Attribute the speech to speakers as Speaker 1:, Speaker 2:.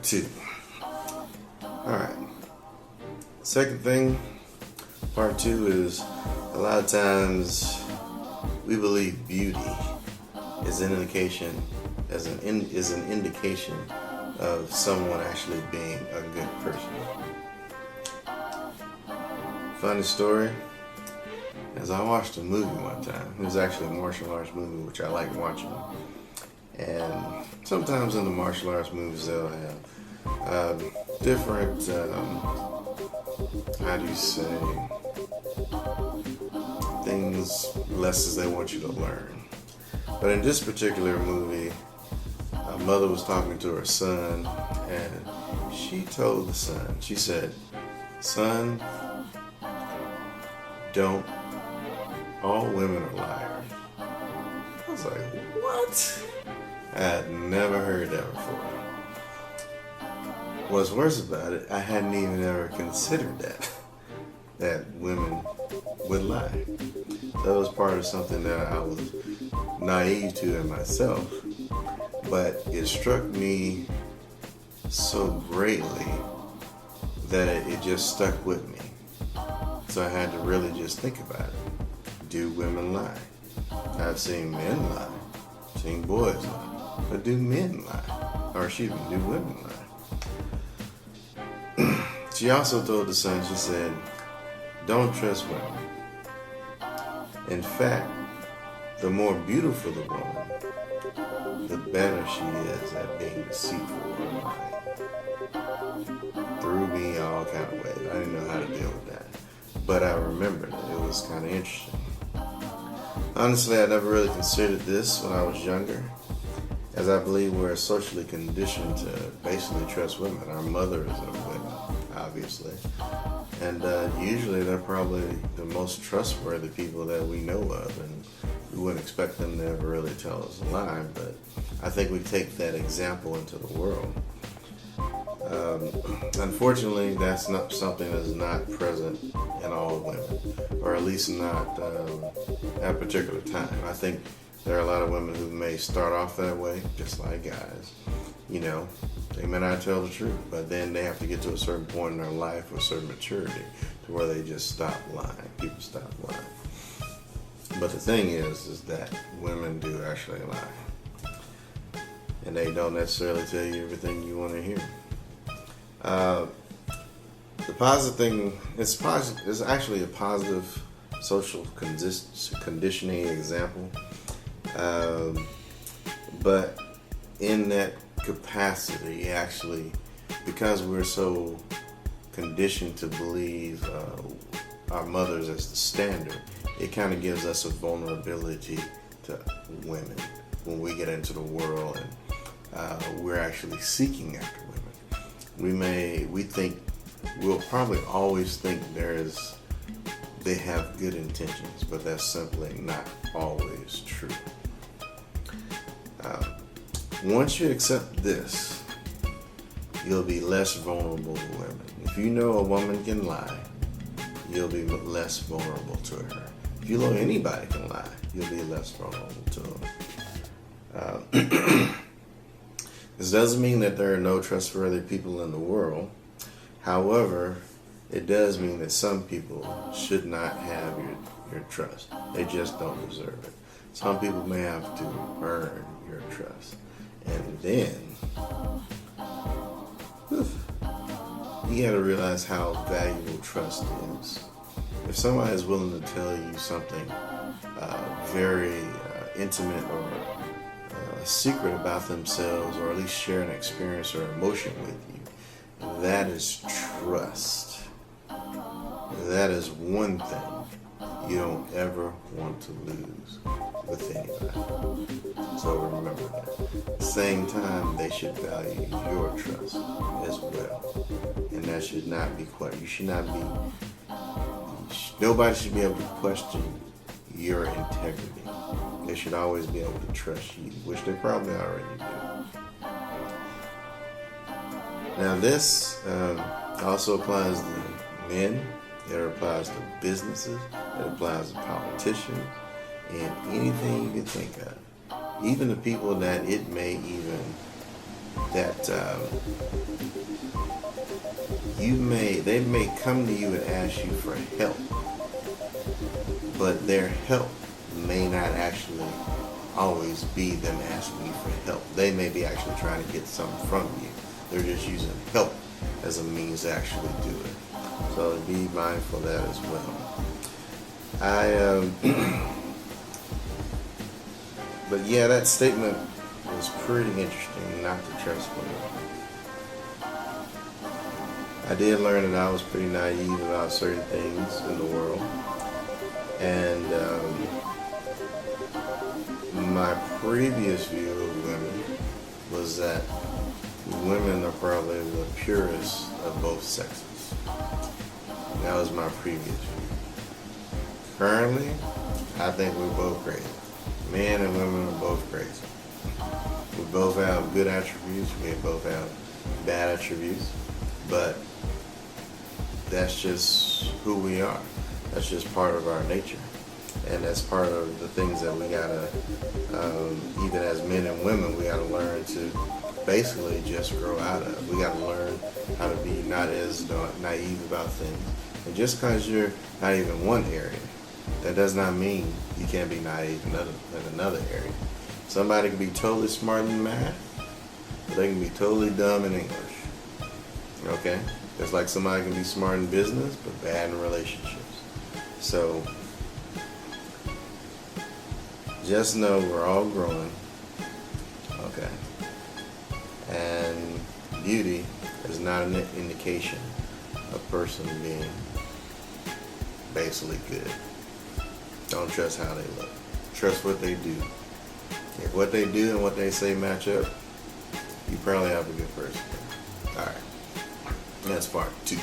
Speaker 1: 2. Alright. Second thing, part 2 is a lot of times we believe beauty is an indication of someone actually being a good person. Funny story, as I watched a movie one time, it was actually a martial arts movie which I like watching, and sometimes in the martial arts movies they'll have different, things, lessons they want you to learn. But in this particular movie, a mother was talking to her son, and she told the son, she said, "Son, all women are liars." I was like, what? I had never heard that before. What's worse about it, I hadn't even ever considered that women would lie. That was part of something that I was naive to in myself, but it struck me so greatly that it just stuck with me. So I had to really just think about it. Do women lie? I've seen men lie, seen boys lie, but do men lie? Or excuse me, do women lie? She also told the son, she said, "Don't trust women. In fact, the more beautiful the woman, the better she is at being deceitful or lying." Threw me all kind of ways. I didn't know how to deal with that. But I remembered it. It was kind of interesting. Honestly, I never really considered this when I was younger, as I believe we're socially conditioned to basically trust women. Our mothers are women, obviously. And usually they're probably the most trustworthy people that we know of, and we wouldn't expect them to ever really tell us a lie, but I think we take that example into the world. Unfortunately, that's not something that's not present in all women, or at least not at a particular time. I think there are a lot of women who may start off that way, just like guys. You know, they may not tell the truth, but then they have to get to a certain point in their life with certain maturity to where they just stop lying. People stop lying. But the thing is that women do actually lie, and they don't necessarily tell you everything you want to hear. The positive thing, it's actually a positive social conditioning example, but in that capacity, actually, because we're so conditioned to believe our mothers as the standard, it kind of gives us a vulnerability to women when we get into the world and we're actually seeking after women. We'll probably always think they have good intentions, but that's simply not always true. Once you accept this, you'll be less vulnerable to women. If you know a woman can lie, you'll be less vulnerable to her. If you know anybody can lie, you'll be less vulnerable to them. This doesn't mean that there are no trustworthy people in the world. However, it does mean that some people should not have your trust. They just don't deserve it. Some people may have to earn your trust. And then, you gotta realize how valuable trust is. If somebody is willing to tell you something very intimate or a secret about themselves, or at least share an experience or emotion with you, that is trust. That is one thing you don't ever want to lose with anybody. So remember that. At the same time, they should value your trust as well. And that should not be nobody should be able to question your integrity. They should always be able to trust you, which they probably already do. Now this also applies to men, it applies to businesses, it applies to politicians, and anything you can think of. Even the people that it may even that they may come to you and ask you for help, but their help may not actually always be them asking you for help. They may be actually trying to get something from you. They're just using help as a means to actually do it. So be mindful of that as well. But yeah, that statement was pretty interesting, not to trust women. I did learn that I was pretty naive about certain things in the world. And my previous view of women was that women are probably the purest of both sexes. That was my previous view. Currently, I think we're both crazy. Men and women are both crazy. We both have good attributes, we both have bad attributes, but that's just who we are. That's just part of our nature. And that's part of the things that we gotta, even as men and women, we gotta learn to basically just grow out of. We gotta learn how to be not as naive about things. And just because you're naive in one area, that does not mean you can't be naive in another area. Somebody can be totally smart in math, but they can be totally dumb in English. Okay? Just like somebody can be smart in business, but bad in relationships. So, just know we're all growing. Okay? And beauty is not an indication of a person being basically good. Don't trust how they look. Trust what they do. If what they do and what they say match up, you probably have a good person. Alright. That's part 2.